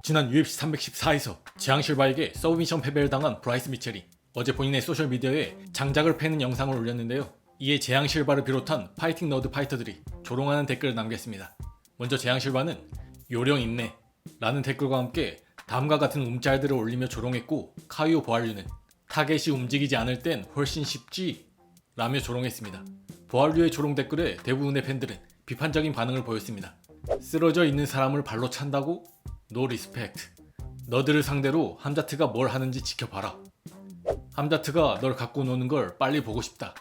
지난 UFC 314에서 재앙 실바에게 서브미션 패배를 당한 브라이스 미첼이 어제 본인의 소셜미디어에 장작을 패는 영상을 올렸는데요. 이에 재앙 실바를 비롯한 파이팅 너드 파이터들이 조롱하는 댓글을 남겼습니다. 먼저 재앙 실바는 요령 있네 라는 댓글과 함께 다음과 같은 움짤들을 올리며 조롱했고, 카이오 보알류는 타겟이 움직이지 않을 땐 훨씬 쉽지 라며 조롱했습니다. 보알류의 조롱 댓글에 대부분의 팬들은 비판적인 반응을 보였습니다. 쓰러져 있는 사람을 발로 찬다고? 노 리스펙트. 너들을 상대로 함자트가 뭘 하는지 지켜봐라. 함자트가 널 갖고 노는 걸 빨리 보고 싶다.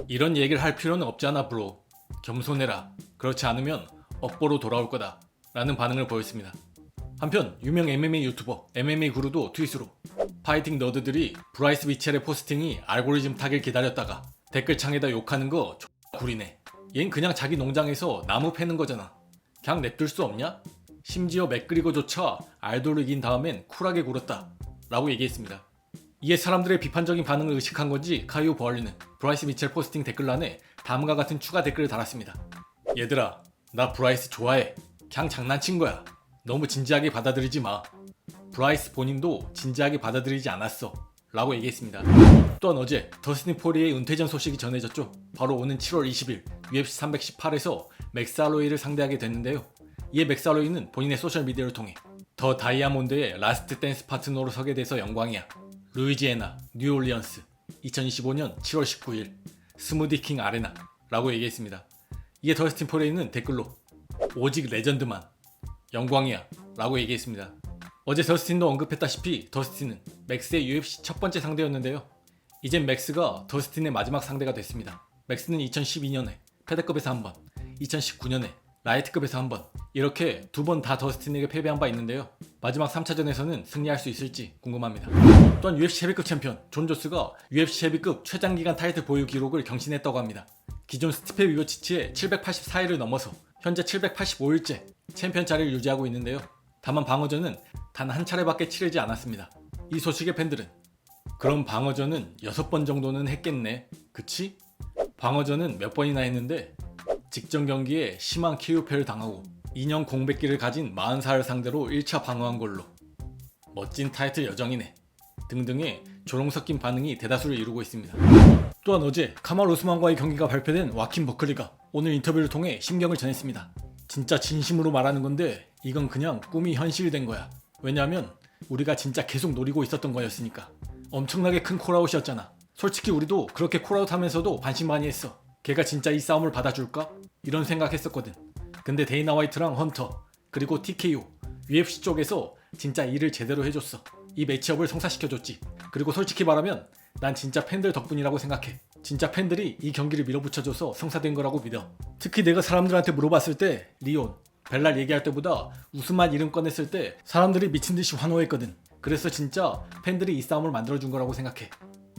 이런 얘기를 할 필요는 없잖아 브로. 겸손해라. 그렇지 않으면 업보로 돌아올 거다 라는 반응을 보였습니다. 한편 유명 MMA 유튜버 MMA 구루도 트윗으로 파이팅 너드들이 브라이스 미첼의 포스팅이 알고리즘 타길 기다렸다가 댓글창에다 욕하는 거 구리네. 얜 그냥 자기 농장에서 나무 패는 거잖아. 그냥 냅둘 수 없냐? 심지어 맥그리거조차 알도를 이긴 다음엔 쿨하게 굴었다 라고 얘기했습니다. 이에 사람들의 비판적인 반응을 의식한 건지 카이오 보알류는 브라이스 미첼 포스팅 댓글란에 다음과 같은 추가 댓글을 달았습니다. 얘들아, 나 브라이스 좋아해. 그냥 장난친 거야. 너무 진지하게 받아들이지 마. 브라이스 본인도 진지하게 받아들이지 않았어 라고 얘기했습니다. 또한 어제 더스틴 포리의 은퇴 전 소식이 전해졌죠. 바로 오는 7월 20일 UFC 318에서 맥스 할로웨이를 상대하게 됐는데요. 이에 맥스 할로웨이는 본인의 소셜미디어를 통해 더 다이아몬드의 라스트 댄스 파트너로 서게 돼서 영광이야. 루이지애나, 뉴올리언스 2025년 7월 19일 스무디 킹 아레나 라고 얘기했습니다. 이에 더스틴 포리는 댓글로 오직 레전드만 영광이야 라고 얘기했습니다. 어제 더스틴도 언급했다시피 더스틴은 맥스의 UFC 첫 번째 상대였는데요. 이젠 맥스가 더스틴의 마지막 상대가 됐습니다. 맥스는 2012년에 패드급에서 한 번, 2019년에 라이트급에서 한 번, 이렇게 두 번 다 더스틴에게 패배한 바 있는데요. 마지막 3차전에서는 승리할 수 있을지 궁금합니다. 또한 UFC 헤비급 챔피언 존 조스가 UFC 헤비급 최장기간 타이틀 보유 기록을 경신했다고 합니다. 기존 스티페 미오치치의 784일을 넘어서 현재 785일째 챔피언 자리를 유지하고 있는데요. 다만 방어전은 단 한 차례밖에 치르지 않았습니다. 이 소식의 팬들은 그럼 방어전은 6번 정도는 했겠네, 그치? 방어전은 몇 번이나 했는데 직전 경기에 심한 KO패를 당하고 2년 공백기를 가진 40살을 상대로 1차 방어한 걸로 멋진 타이틀 여정이네 등등의 조롱 섞인 반응이 대다수를 이루고 있습니다. 또한 어제 카말 오스만과의 경기가 발표된 와킨 버클리가 오늘 인터뷰를 통해 심경을 전했습니다. 진짜 진심으로 말하는 건데 이건 그냥 꿈이 현실이 된 거야. 왜냐하면 우리가 진짜 계속 노리고 있었던 거였으니까. 엄청나게 큰 콜아웃이었잖아. 솔직히 우리도 그렇게 콜아웃 하면서도 반신반의했어. 걔가 진짜 이 싸움을 받아줄까? 이런 생각했었거든. 근데 데이나 화이트랑 헌터 그리고 TKO UFC 쪽에서 진짜 일을 제대로 해줬어. 이 매치업을 성사시켜줬지. 그리고 솔직히 말하면 난 진짜 팬들 덕분이라고 생각해. 진짜 팬들이 이 경기를 밀어붙여줘서 성사된 거라고 믿어. 특히 내가 사람들한테 물어봤을 때 리온, 벨랄 얘기할 때보다 우스만 이름 꺼냈을 때 사람들이 미친듯이 환호했거든. 그래서 진짜 팬들이 이 싸움을 만들어준 거라고 생각해.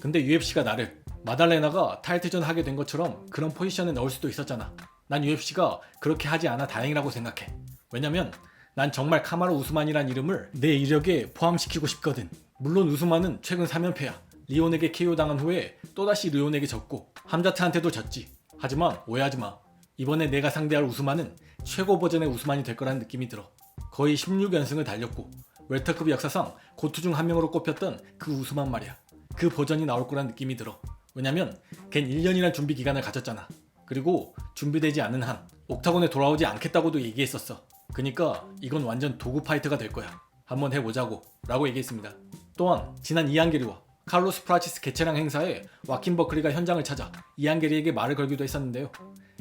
근데 UFC가 나를 마달레나가 타이틀전 하게 된 것처럼 그런 포지션에 넣을 수도 있었잖아. 난 UFC가 그렇게 하지 않아 다행이라고 생각해. 왜냐면 난 정말 카마루 우스만이란 이름을 내 이력에 포함시키고 싶거든. 물론 우스만은 최근 3연패야. 리온에게 KO 당한 후에 또다시 리온에게 졌고 함자트한테도 졌지. 하지만 오해하지마. 이번에 내가 상대할 우스만은 최고 버전의 우스만이 될 거라는 느낌이 들어. 거의 16연승을 달렸고 웰터급 역사상 고투 중 한 명으로 꼽혔던 그 우스만 말이야. 그 버전이 나올 거란 느낌이 들어. 왜냐면 걘 1년이란 준비 기간을 가졌잖아. 그리고 준비되지 않은 한 옥타곤에 돌아오지 않겠다고도 얘기했었어. 그니까 이건 완전 도구 파이터가 될 거야. 한번 해보자고 라고 얘기했습니다. 또한 지난 이안게리와 칼로스 프라치스 개체량 행사에 와킨 버클리가 현장을 찾아 이안게리에게 말을 걸기도 했었는데요.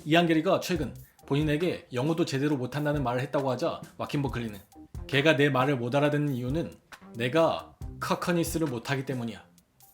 이안게리가 최근 본인에게 영어도 제대로 못한다는 말을 했다고 하자 와킨 버클리는 걔가 내 말을 못 알아듣는 이유는 내가 카커니스를 못하기 때문이야.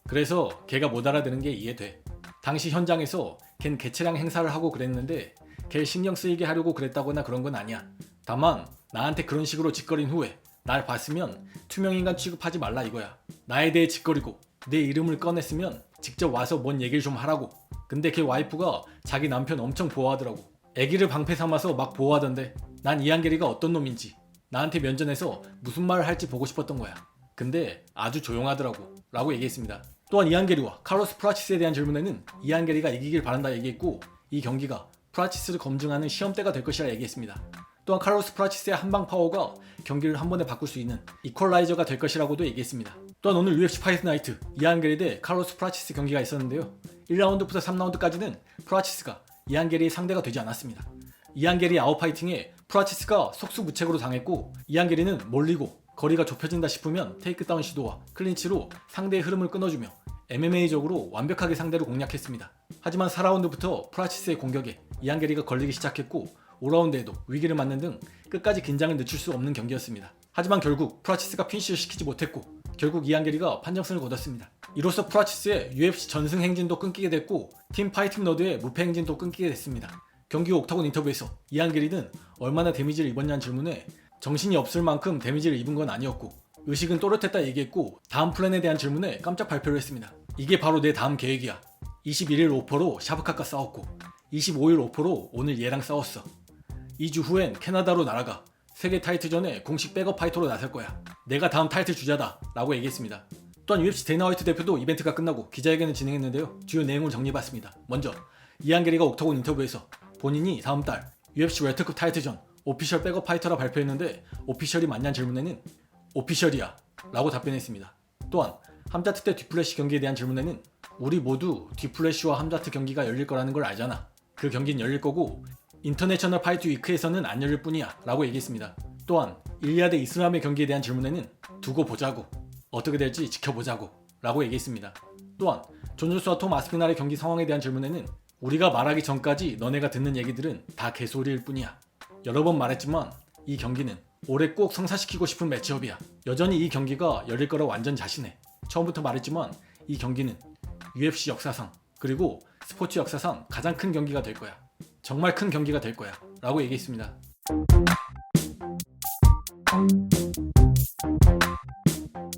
그래서 걔가 못 알아듣는 게 이해돼. 당시 현장에서 걘 개체량 행사를 하고 그랬는데 걔 신경 쓰이게 하려고 그랬다거나 그런 건 아니야. 다만 나한테 그런 식으로 짓거린 후에 날 봤으면 투명인간 취급하지 말라 이거야. 나에 대해 짓거리고 내 이름을 꺼냈으면 직접 와서 뭔 얘기를 좀 하라고. 근데 걔 와이프가 자기 남편 엄청 보호하더라고. 애기를 방패 삼아서 막 보호하던데 난 이안게리가 어떤 놈인지 나한테 면전에서 무슨 말을 할지 보고 싶었던 거야. 근데 아주 조용하더라고 라고 얘기했습니다. 또한 이안게리와 카로스 프라치스에 대한 질문에는 이안게리가 이기길 바란다 얘기했고 이 경기가 프라치스를 검증하는 시험대가 될 것이라 얘기했습니다. 또한 칼로스 프라치스의 한방 파워가 경기를 한 번에 바꿀 수 있는 이퀄라이저가 될 것이라고도 얘기했습니다. 또한 오늘 UFC 파이트 나이트 이안 게리 대 칼로스 프라치스 경기가 있었는데요. 1라운드부터 3라운드까지는 프라치스가 이안 게리의 상대가 되지 않았습니다. 이안 게리 아웃파이팅에 프라치스가 속수무책으로 당했고, 이안 게리는 몰리고 거리가 좁혀진다 싶으면 테이크다운 시도와 클린치로 상대의 흐름을 끊어주며 MMA적으로 완벽하게 상대를 공략했습니다. 하지만 4라운드부터 프라치스의 공격에 이안 게리가 걸리기 시작했고, 5라운드에도 위기를 맞는 등 끝까지 긴장을 늦출 수 없는 경기였습니다. 하지만 결국 프라치스가 피니시를 시키지 못했고, 결국 이안 게리가 판정승을 거뒀습니다. 이로써 프라치스의 UFC 전승 행진도 끊기게 됐고, 팀 파이팅 너드의 무패 행진도 끊기게 됐습니다. 경기 후 옥타곤 인터뷰에서 이안 게리는 얼마나 데미지를 입었냐는 질문에 정신이 없을 만큼 데미지를 입은 건 아니었고 의식은 또렷했다 얘기했고, 다음 플랜에 대한 질문에 깜짝 발표를 했습니다. 이게 바로 내 다음 계획이야. 21일 오퍼로 샤브카과 싸웠고 25일 오퍼로 오늘 얘랑 싸웠어. 2주 후엔 캐나다로 날아가 세계 타이틀전에 공식 백업 파이터로 나설 거야. 내가 다음 타이틀 주자다 라고 얘기했습니다. 또한 UFC 데이나 화이트 대표도 이벤트가 끝나고 기자회견을 진행했는데요. 주요 내용을 정리해봤습니다. 먼저 이안 게리가 옥타곤 인터뷰에서 본인이 다음 달 UFC 웰터급 타이틀전 오피셜 백업 파이터라 발표했는데 오피셜이 맞냐는 질문에는 오피셜이야 라고 답변했습니다. 또한 함자트 대 뒷플래시 경기에 대한 질문에는 우리 모두 뒷플래시와 함자트 경기가 열릴 거라는 걸 알잖아. 그 경기는 열릴 거고 인터내셔널 파이트 위크에서는 안 열릴 뿐이야 라고 얘기했습니다. 또한 일리아 대 이슬람의 경기에 대한 질문에는 두고 보자고, 어떻게 될지 지켜보자고 라고 얘기했습니다. 또한 존 존스와 톰 아스피날의 경기 상황에 대한 질문에는 우리가 말하기 전까지 너네가 듣는 얘기들은 다 개소리일 뿐이야. 여러 번 말했지만 이 경기는 올해 꼭 성사시키고 싶은 매치업이야. 여전히 이 경기가 열릴 거라 완전 자신해. 처음부터 말했지만 이 경기는 UFC 역사상 그리고 스포츠 역사상 가장 큰 경기가 될 거야. 정말 큰 경기가 될 거야 라고 얘기했습니다.